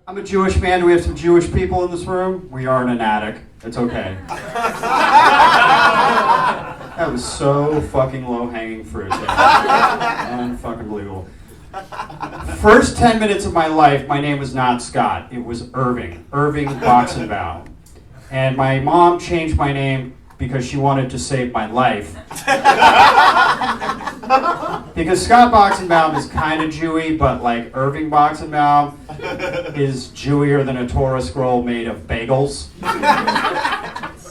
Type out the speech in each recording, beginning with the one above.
I'm a Jewish man. Do we have some Jewish people in this room? We are in an attic. It's okay. That was so fucking low-hanging fruit. Unfucking believable. First 10 minutes of my life, my name was not Scott. It was Irving Boxenbaum. And my mom changed my name because she wanted to save my life. Because Scott Boxenbaum is kind of Jewy, but like Irving Boxenbaum is Jewier than a Torah scroll made of bagels.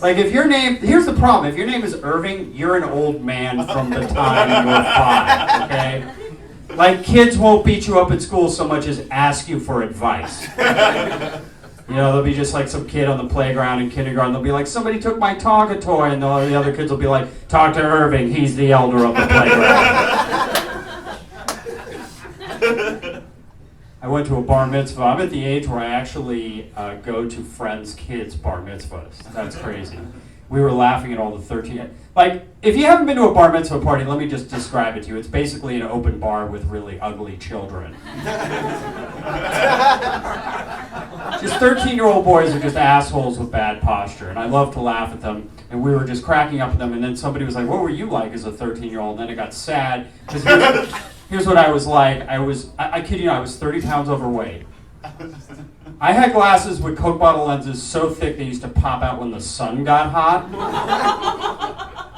Like if your name, here's the problem, if your name is Irving, you're an old man from the time you were 5, okay? Like kids won't beat you up at school so much as ask you for advice. You know, there'll be just like some kid on the playground in kindergarten, they'll be like, somebody took my Tonka toy, and the other kids will be like, talk to Irving, he's the elder of the playground. I went to a bar mitzvah. I'm at the age where I actually go to friends' kids' bar mitzvahs. That's crazy. We were laughing at all the 13... Like, if you haven't been to a bar mitzvah party, let me just describe it to you. It's basically an open bar with really ugly children. Just 13-year-old boys are just assholes with bad posture, and I love to laugh at them. And we were just cracking up at them, and then somebody was like, what were you like as a 13-year-old? And then it got sad, because here's what I was like. I kid you not, I was 30 pounds overweight. I had glasses with Coke bottle lenses so thick they used to pop out when the sun got hot.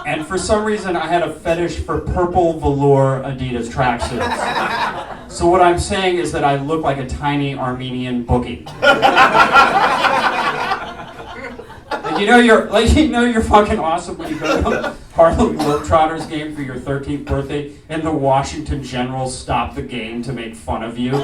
And for some reason, I had a fetish for purple velour Adidas tracksuits. So what I'm saying is that I look like a tiny Armenian bookie. You know you're fucking awesome when you go to a Harlem Globetrotters game for your 13th birthday and the Washington Generals stop the game to make fun of you.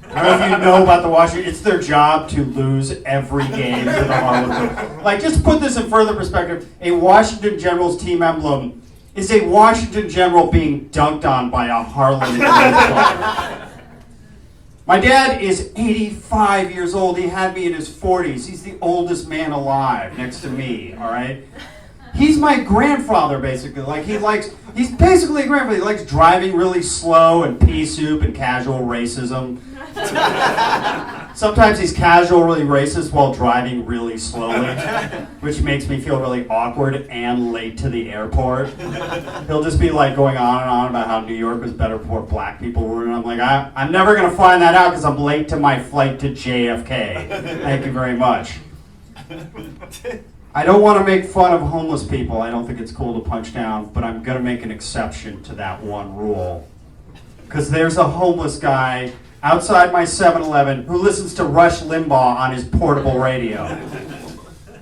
I don't know if you know about the Washington, it's their job to lose every game for the Harlem Globetrotters. Like, just put this in further perspective, a Washington Generals team emblem is a Washington General being dunked on by a Harlem Globetrotter. My dad is 85 years old. He had me in his 40s. He's the oldest man alive next to me, all right? He's my grandfather, basically. Like, he's basically a grandfather. He likes driving really slow and pea soup and casual racism. Sometimes he's casually racist while driving really slowly, which makes me feel really awkward and late to the airport. He'll just be like going on and on about how New York was better before black people were, and I'm like, I'm never going to find that out because I'm late to my flight to JFK. Thank you very much. I don't want to make fun of homeless people. I don't think it's cool to punch down, but I'm going to make an exception to that one rule. Because there's a homeless guy outside my 7-Eleven who listens to Rush Limbaugh on his portable radio.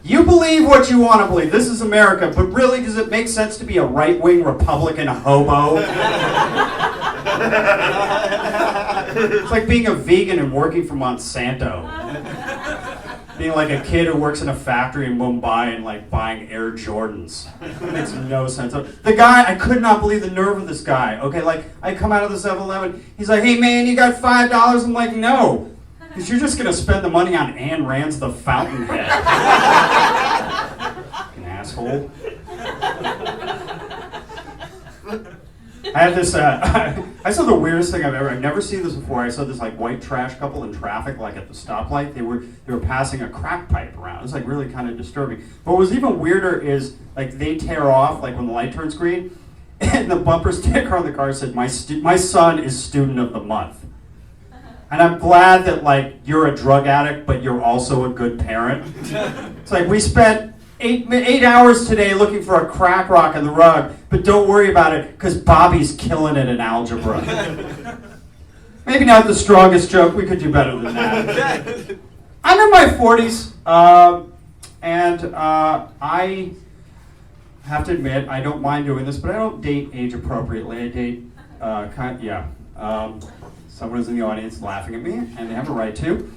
You believe what you want to believe. This is America, but really, does it make sense to be a right-wing Republican hobo? It's like being a vegan and working for Monsanto. Being like a kid who works in a factory in Mumbai and like buying Air Jordans. It makes no sense. The guy, I could not believe the nerve of this guy. Okay, like I come out of the 7-Eleven, he's like, hey man, you got $5? I'm like, no. Because you're just going to spend the money on Ayn Rand's The Fountainhead. Fucking asshole. I had this, I saw the weirdest thing I've never seen this before. I saw this like white trash couple in traffic, like at the stoplight. They were passing a crack pipe around. It was like really kind of disturbing. But what was even weirder is like they tear off like when the light turns green, and the bumper sticker on the car said, my son is student of the month. And I'm glad that like you're a drug addict, but you're also a good parent. It's like we spent 8 hours today looking for a crack rock in the rug, but don't worry about it because Bobby's killing it in algebra. Maybe not the strongest joke. We could do better than that. I'm in my 40s, and I have to admit I don't mind doing this, but I don't date age appropriately. I date someone is in the audience laughing at me, and they have a right to.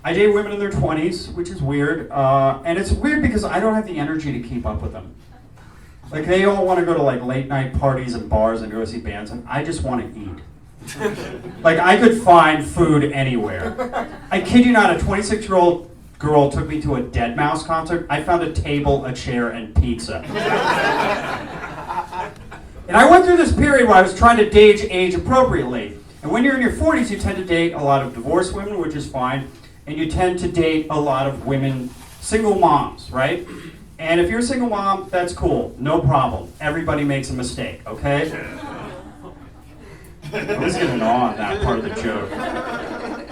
I date women in their 20s, which is weird, and it's weird because I don't have the energy to keep up with them. Like, they all want to go to, like, late-night parties and bars and go see bands, and I just want to eat. Like, I could find food anywhere. I kid you not, a 26-year-old girl took me to a Deadmau5 concert. I found a table, a chair, and pizza. And I went through this period where I was trying to gauge age appropriately. And when you're in your 40s, you tend to date a lot of divorced women, which is fine, and you tend to date a lot of women, single moms, right? And if you're a single mom, that's cool, no problem. Everybody makes a mistake, okay? I was gonna gnaw on that part of the joke.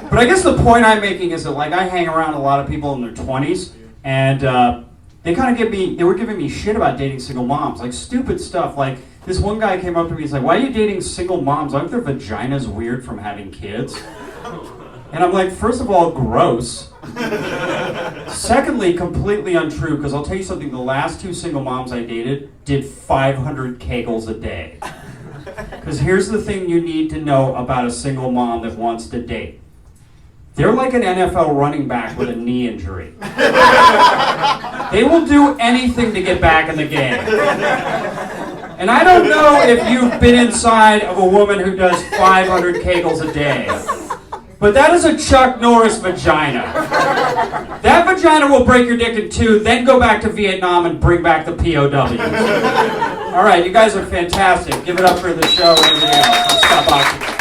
But I guess the point I'm making is that, like, I hang around a lot of people in their 20s, and they were giving me shit about dating single moms, like stupid stuff. Like, this one guy came up to me, he's like, why are you dating single moms? Aren't their vaginas weird from having kids? And I'm like, first of all, gross. Secondly, completely untrue, because I'll tell you something, the last 2 single moms I dated did 500 kegels a day. Because here's the thing you need to know about a single mom that wants to date. They're like an NFL running back with a knee injury. They will do anything to get back in the game. And I don't know if you've been inside of a woman who does 500 kegels a day, but that is a Chuck Norris vagina. That vagina will break your dick in 2, then go back to Vietnam and bring back the POWs. All right, you guys are fantastic. Give it up for the show and everything else. Let's stop Boxenbaum.